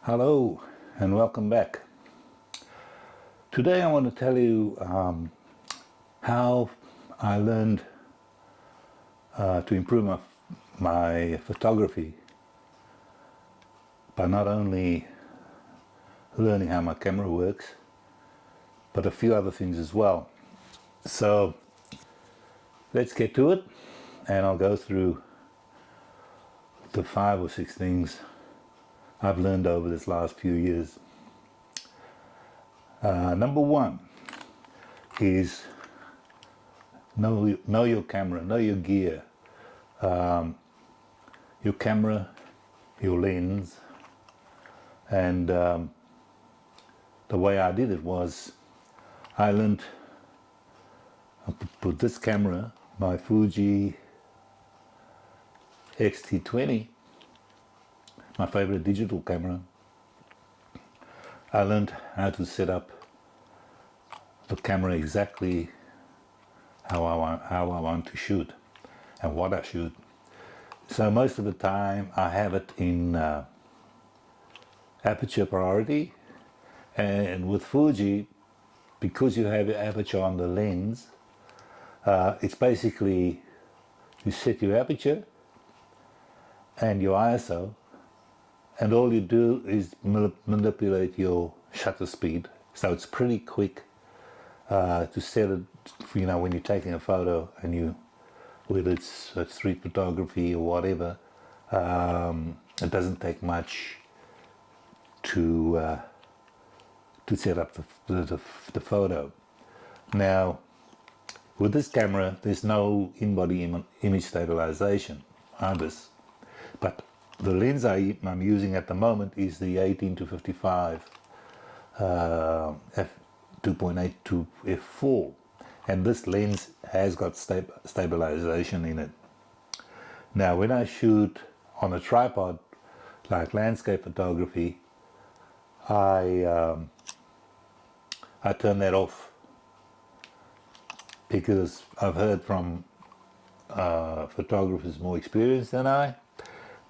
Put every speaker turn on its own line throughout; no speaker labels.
Hello and welcome back. Today I want to tell you how I learned to improve my photography by not only learning how my camera works, but a few other things as well. So let's get to it, and I'll go through the 5 or 6 things I've learned over this last few years. Number one is know your camera, know your gear, your camera, your lens. And the way I did it was I learned with this camera, my Fuji X-T20, my favorite digital camera. I learned how to set up the camera exactly how I want to shoot and what I shoot. So most of the time I have it in aperture priority, and with Fuji, because you have your aperture on the lens, it's basically you set your aperture and your ISO, and all you do is manipulate your shutter speed. So it's pretty quick to set it, when you're taking a photo and whether it's street photography or whatever, it doesn't take much to set up the photo. Now, with this camera, there's no in-body image stabilization, but the lens I'm using at the moment is the 18-55 f2.82 f4, and this lens has got stabilization in it. Now, when I shoot on a tripod, like landscape photography, I turn that off, because I've heard from photographers more experienced than I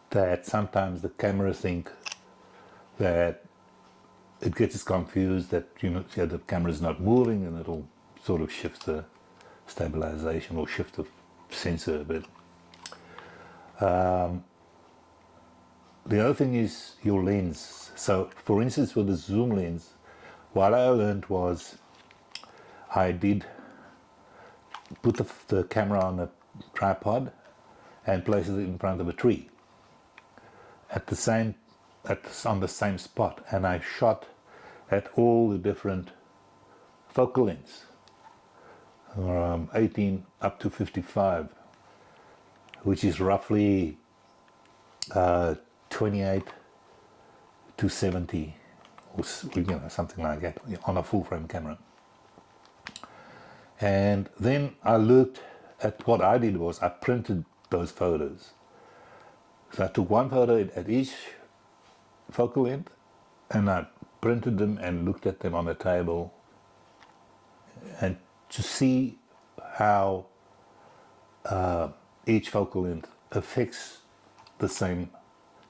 that sometimes the cameras think that it gets confused that the camera is not moving, and it'll sort of shift the stabilization or shift the sensor a bit. The other thing is your lens. So for instance, with the zoom lens, what I learned was I did put the camera on a tripod and place it in front of a tree on the same spot, and I shot at all the different focal lengths, 18 up to 55, which is roughly 28 to 70, or something like that, on a full frame camera. And then I looked at what I did was I printed those photos. So I took one photo at each focal length, and I printed them and looked at them on the table, and to see how each focal length affects the same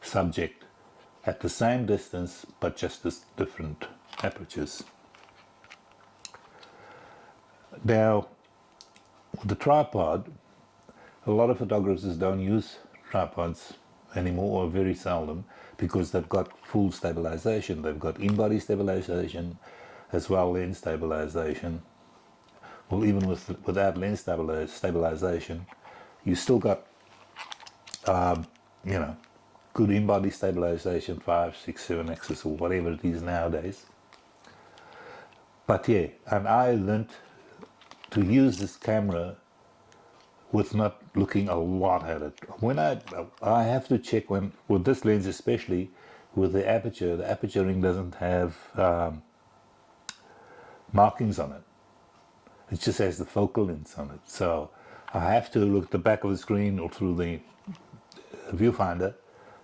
subject at the same distance, but just as different apertures. Now, with the tripod, a lot of photographers don't use tripods anymore, or very seldom, because they've got full stabilization. They've got in-body stabilization as well, lens stabilization. Well, even without lens stabilization, you still got good in-body stabilization, 5, 6, 7 axis, or whatever it is nowadays. But yeah, and I learned to use this camera with not looking a lot at it. When I have to check, with this lens especially, with the aperture ring doesn't have markings on it. It just has the focal length on it. So I have to look at the back of the screen or through the viewfinder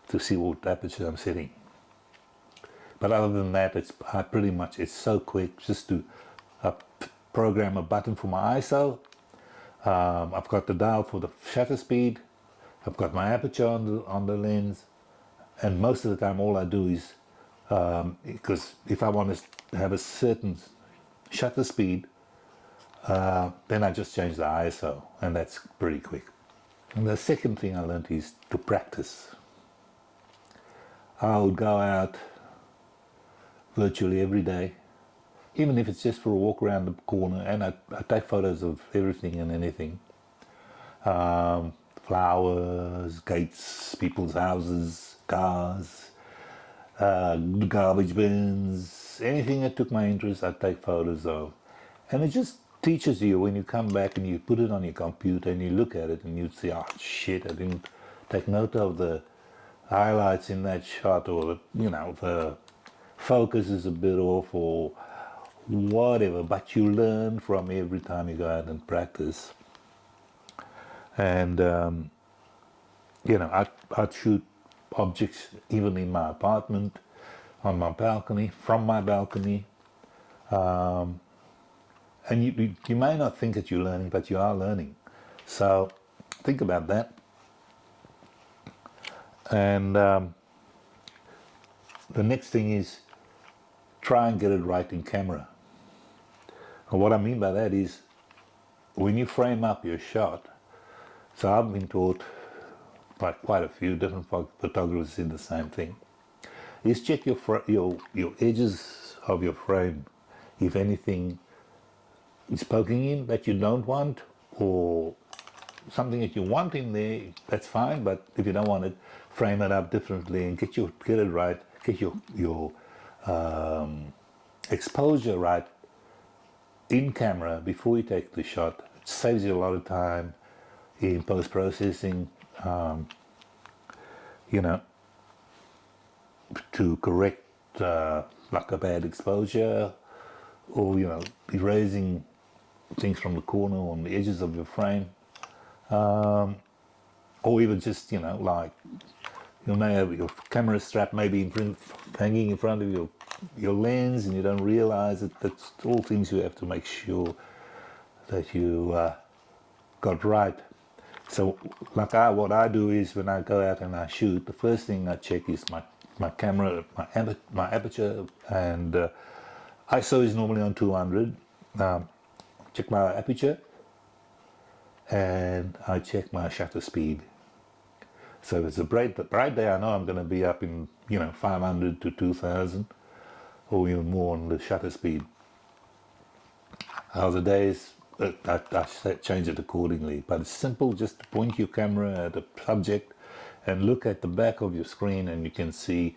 to see what aperture I'm setting. But other than that, it's so quick just to program a button for my ISO. I've got the dial for the shutter speed. I've got my aperture on the lens, and most of the time all I do is because if I want to have a certain shutter speed, then I just change the ISO, and that's pretty quick. And the second thing I learned is to practice. I would go out virtually every day, even if it's just for a walk around the corner, and I take photos of everything and anything. Flowers, gates, people's houses, cars, garbage bins, anything that took my interest, I'd take photos of. And it just teaches you when you come back and you put it on your computer and you look at it and you see, oh shit, I didn't take note of the highlights in that shot, or the focus is a bit off, or whatever. But you learn from every time you go out and practice. And I'd shoot objects even in my apartment, on my balcony, from my balcony. And you may not think that you're learning, but you are learning. So think about that. And the next thing is try and get it right in camera. And what I mean by that is when you frame up your shot, so I've been taught by quite a few different photographers did the same thing, is check your edges of your frame. If anything is poking in that you don't want, or something that you want in there, that's fine. But if you don't want it, frame it up differently and get it right. Get your exposure right in camera before you take the shot. It saves you a lot of time in post processing. To correct like a bad exposure, or erasing things from the corner on the edges of your frame, or even just like you may have your camera strap maybe hanging in front of your lens and you don't realize it. That's all things you have to make sure that you got right. So like what I do is when I go out and I shoot, the first thing I check is my camera, my aperture, and ISO is normally on 200. Check my aperture, and I check my shutter speed. So if it's a bright day, I know I'm going to be up in 500 to 2000, or even more on the shutter speed. Other days, I change it accordingly. But it's simple, just to point your camera at a subject and look at the back of your screen, and you can see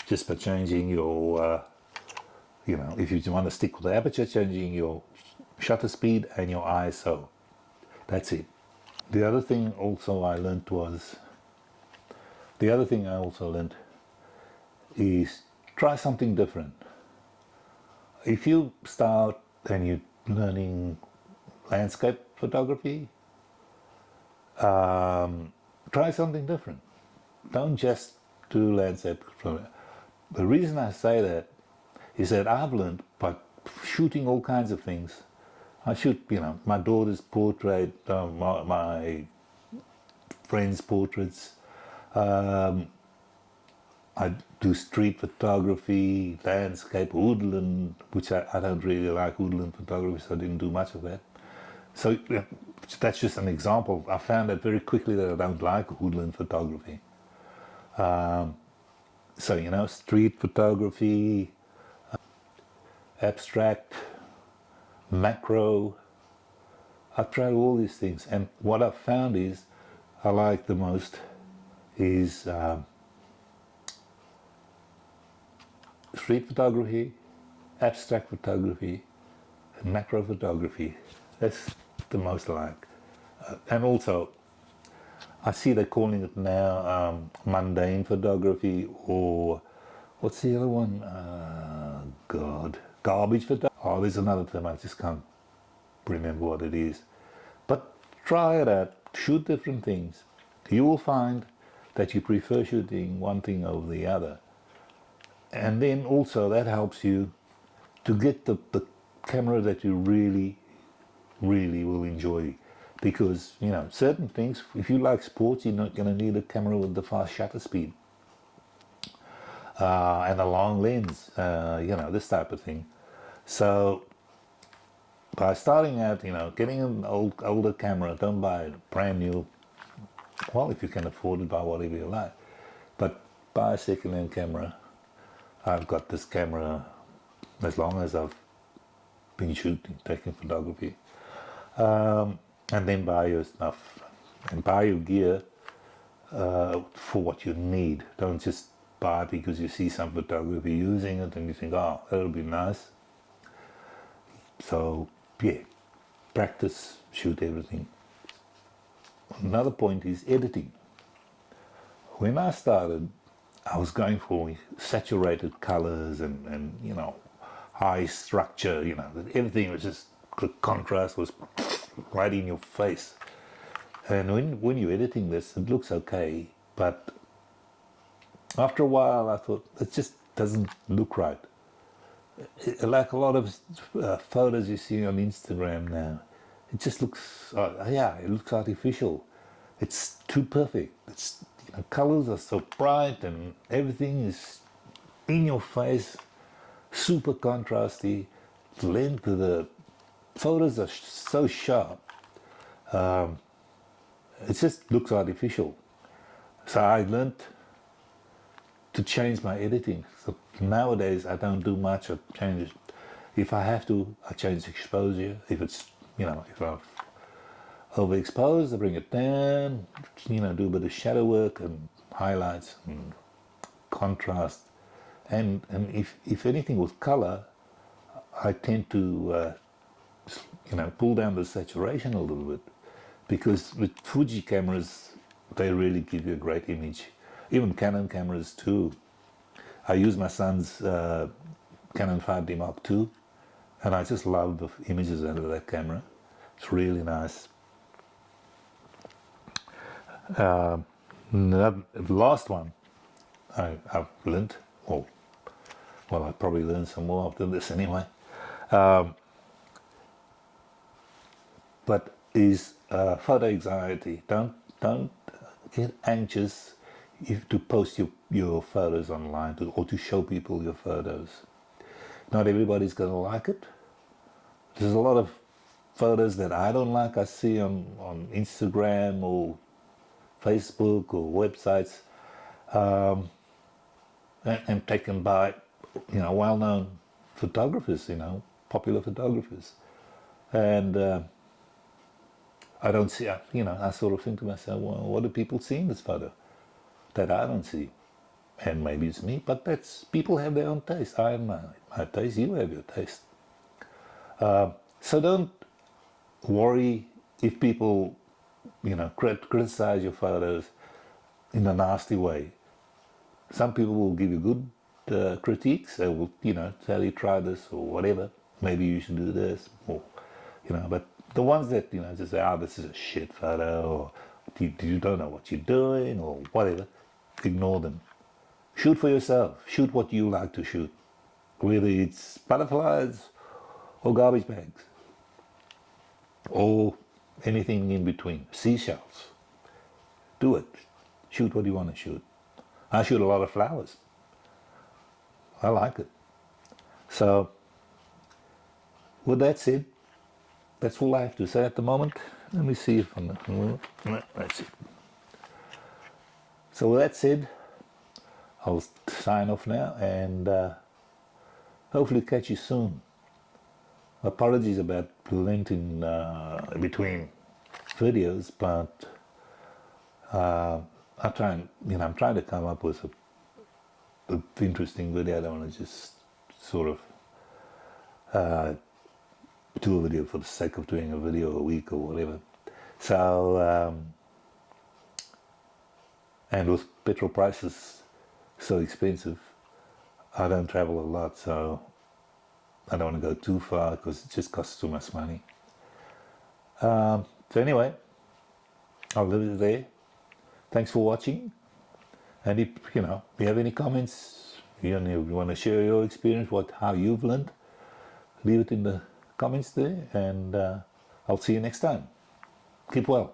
just by changing your, if you want to stick with the aperture, changing your shutter speed and your ISO. That's it. The other thing I also learned is try something different. If you start and you're learning landscape photography, try something different. Don't just do landscape photography. The reason I say that is that I've learned by shooting all kinds of things. I shoot, my daughter's portrait, my friends' portraits. I do street photography, landscape, woodland, which I don't really like woodland photography, so I didn't do much of that. So that's just an example. I found out very quickly that I don't like woodland photography. So, street photography, abstract, macro. I've tried all these things, and what I've found is I like the most is street photography, abstract photography, and macro photography. That's the most I like. And also, I see they're calling it now mundane photography, or what's the other one? Garbage photography. Oh, there's another term, I just can't remember what it is. But try it out, shoot different things. You will find that you prefer shooting one thing over the other. And then also that helps you to get the camera that you really, really will enjoy. Because, certain things, if you like sports, you're not going to need a camera with the fast shutter speed. and a long lens, this type of thing. So by starting out, getting an older camera, don't buy a brand new. Well, if you can afford it, buy whatever you like. But buy a second-hand camera. I've got this camera as long as I've been shooting, taking photography. And then buy your stuff and buy your gear for what you need. Don't just buy because you see some photographer using it and you think, oh, that'll be nice. So, yeah, practice, shoot everything. Another point is editing. When I started, I was going for saturated colors and high structure, that everything was just, the contrast was right in your face. And when you're editing this, it looks okay, but after a while I thought, it just doesn't look right. Like a lot of photos you see on Instagram now, it just looks, it looks artificial. It's too perfect. It's colors are so bright and everything is in your face, super contrasty. The photos are so sharp. It just looks artificial. So I learned to change my editing. So nowadays I don't do much. I change it. If I have to, I change exposure. If it's, if I've overexposed, I bring it down, do a bit of shadow work and highlights and contrast. And if anything with color, I tend to, pull down the saturation a little bit. Because with Fuji cameras, they really give you a great image. Even Canon cameras too. I use my son's Canon 5D Mark II, and I just love the images out of that camera. It's really nice. The last one I've learned, well, I'll probably learn some more after this anyway, but is photo anxiety. Don't get anxious to post your photos online or to show people your photos. Not everybody's going to like it. There's a lot of photos that I don't like. I see on Instagram or Facebook or websites, and taken by well-known photographers, popular photographers, and I don't see. I sort of think to myself, well, what do people see in this photo that I don't see? And maybe it's me, but people have their own taste. I have my taste. You have your taste. So don't worry if people, criticize your photos in a nasty way. Some people will give you good critiques. They will, tell you try this or whatever. Maybe you should do this, or, But the ones that just say, this is a shit photo, or you don't know what you're doing, or whatever, ignore them. Shoot for yourself. Shoot what you like to shoot, whether it's butterflies or garbage bags or anything in between. Seashells. Do it. Shoot what you want to shoot. I shoot a lot of flowers. I like it. So, with that said, that's all I have to say at the moment. Let me see if let's see. So with that said, I'll sign off now and hopefully catch you soon. Apologies about lengthening between videos, but I'm trying to come up with a interesting video. I don't want to just sort of do a video for the sake of doing a video a week or whatever. So, and with petrol prices so expensive, I don't travel a lot, so I don't want to go too far because it just costs too much money. So anyway, I'll leave it there. Thanks for watching. And if you have any comments, you want to share your experience, how you've learned, leave it in the comments there, and I'll see you next time. Keep well.